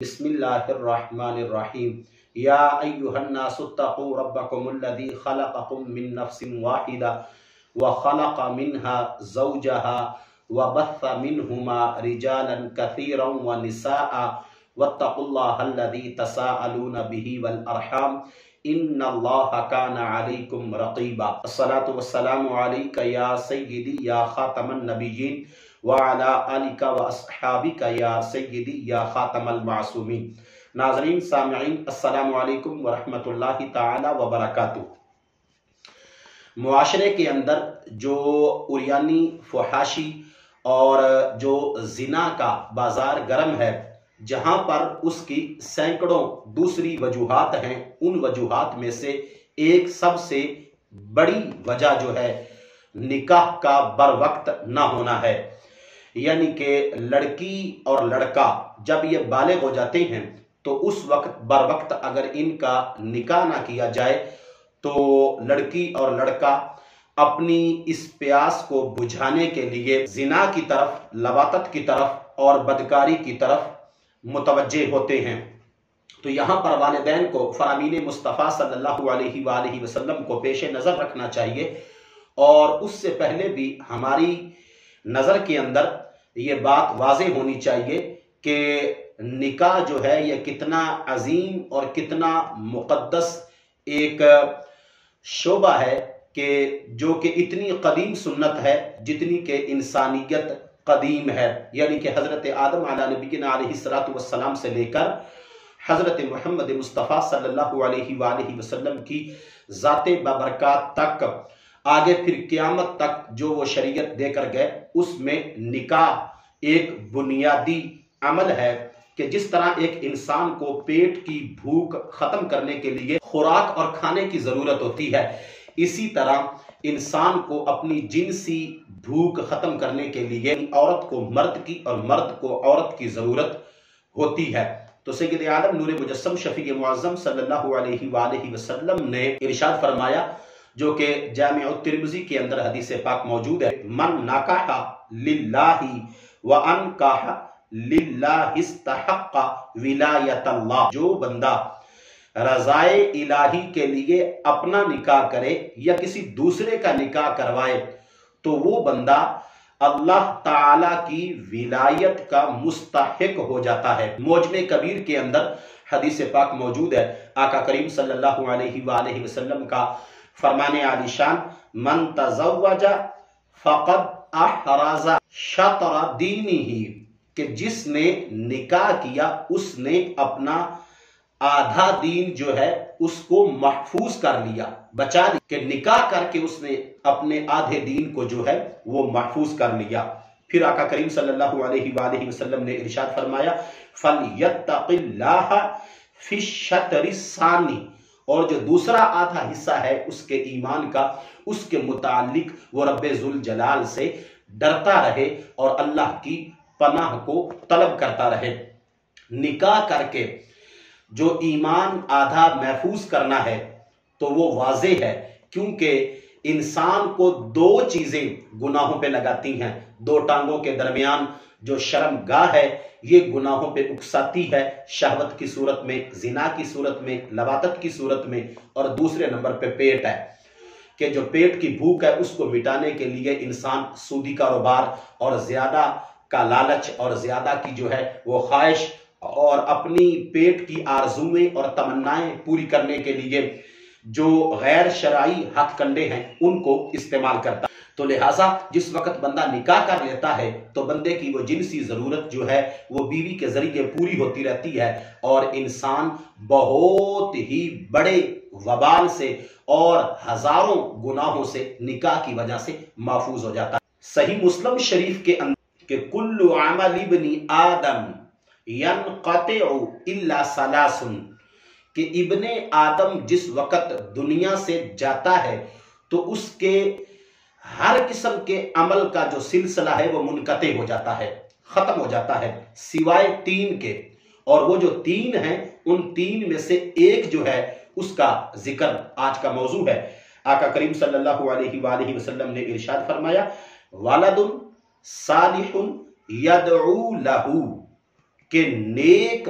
بسم اللہ الرحمن الرحیم یا ایہا الناس اتقوا ربکم الذی خلقکم من نفس واحدہ وخلق منها زوجها وبث منهما رجالا كثيرا ونساء واتقوا الله الذي تساءلون به والارحام ان اللہ کان علیکم رقیبا الصلاة والسلام علیک یا سیدی یا خاتم النبیین وعلا آلک و اصحابک یا سیدی یا خاتم المعصومین۔ ناظرین سامعین السلام علیکم ورحمۃ اللہ تعالی وبرکاتہ۔ معاشرے کے اندر جو عریانی فحاشی اور جو زنا کا بازار گرم ہے، جہاں پر اس کی سینکڑوں دوسری وجوہات ہیں، ان وجوہات میں سے ایک سب سے بڑی وجہ جو ہے نکاح کا بر وقت نہ ہونا ہے۔ یعنی کہ لڑکی اور لڑکا جب یہ بالغ ہو جاتے ہیں تو اس وقت بر وقت اگر ان کا نکاح نہ کیا جائے تو لڑکی اور لڑکا اپنی اس پیاس کو بجھانے کے لیے زنا کی طرف، لواطت کی طرف اور بدکاری کی طرف متوجہ ہوتے ہیں۔ تو یہاں پر والدین کو فرامین مصطفیٰ صلی اللہ علیہ وآلہ وسلم کو پیش نظر رکھنا چاہیے، اور اس سے پہلے بھی ہماری نظر کے اندر یہ بات واضح ہونی چاہیے کہ نکاح جو ہے یہ کتنا عظیم اور کتنا مقدس ایک شعبہ ہے کہ جو کہ اتنی قدیم سنت ہے جتنی کہ انسانیت قدیم ہے۔ یعنی کہ حضرت آدم علیہ نبینا علیہ السلام سے لے کر حضرت محمد مصطفیٰ صلی اللہ علیہ وآلہ وسلم کی ذات بابرکات تک، آگے پھر قیامت تک جو وہ شریعت دے کر گئے، اس میں نکاح ایک بنیادی عمل ہے کہ جس طرح ایک انسان کو پیٹ کی بھوک ختم کرنے کے لیے خوراک اور کھانے کی ضرورت ہوتی ہے، اسی طرح انسان کو اپنی جنسی بھوک ختم کرنے کے لیے عورت کو مرد کی اور مرد کو عورت کی ضرورت ہوتی ہے۔ تو سید عالم نور مجسم شفیع معظم صلی اللہ علیہ وآلہ وسلم نے ارشاد فرمایا، جو کہ جامع الترمذی کے اندر حدیث پاک موجود ہے، من نکاح للہ وانکاح للہ استحق ولایت اللہ۔ جو بندہ رضائے الہی کے لیے اپنا نکاح کرے یا کسی دوسرے کا نکاح کروائے تو وہ بندہ اللہ تعالی کی ولایت کا مستحق ہو جاتا ہے۔ معجم کبیر کے اندر حدیث پاک موجود ہے، آقا کریم صلی اللہ علیہ وآلہ وسلم کا فرمان عالی شان، من تزوج فقد احرز شطر دینہ، کہ جس نے نکاح کیا اس نے اپنا آدھا دین جو ہے اس کو محفوظ کر لیا، بچا لیا، کہ نکاح کر کے اس نے اپنے آدھے دین کو جو ہے وہ محفوظ کر لیا۔ پھر آقا کریم صلی اللہ علیہ وآلہ وسلم نے ارشاد فرمایا، فَلْيَتَّقِ اللَّهَ فِي الشَّطْرِ الثَّانِي، اور جو دوسرا آدھا حصہ ہے اس کے ایمان کا، اس کے متعلق وہ رب ذوالجلال سے ڈرتا رہے اور اللہ کی پناہ کو طلب کرتا رہے۔ نکاح کر کے جو ایمان آدھا محفوظ کرنا ہے تو وہ واضح ہے، کیونکہ انسان کو دو چیزیں گناہوں پہ لگاتی ہیں، دو ٹانگوں کے درمیان جو شرم گاہ ہے یہ گناہوں پہ اکساتی ہے، شہوت کی صورت میں، زنا کی صورت میں، لواطت کی صورت میں، اور دوسرے نمبر پہ پیٹ ہے کہ جو پیٹ کی بھوک ہے اس کو مٹانے کے لیے انسان سودی کاروبار اور زیادہ کا لالچ اور زیادہ کی جو ہے وہ خواہش اور اپنی پیٹ کی آرزویں اور تمنائیں پوری کرنے کے لیے جو غیر شرعی حق کنڈے ہیں ان کو استعمال کرتا ہے۔ تو لہٰذا جس وقت بندہ نکاح کر لیتا ہے تو بندے کی وہ جنسی ضرورت جو ہے وہ بیوی کے ذریعے پوری ہوتی رہتی ہے، اور انسان بہت ہی بڑے وبال سے اور ہزاروں گناہوں سے نکاح کی وجہ سے محفوظ ہو جاتا ہے۔ صحیح مسلم شریف کے اندر کہ کل عمل ابن آدم ینقطع الا ثلاث، کہ ابن آدم جس وقت دنیا سے جاتا ہے تو اس کے ہر قسم کے عمل کا جو سلسلہ ہے وہ منقطع ہو جاتا ہے، ختم ہو جاتا ہے، سوائے تین کے، اور وہ جو تین ہیں ان تین میں سے ایک جو ہے اس کا ذکر آج کا موضوع ہے۔ آقا کریم صلی اللہ علیہ وآلہ وسلم نے ارشاد فرمایا، ولد صالح یدعو لہ، کہ نیک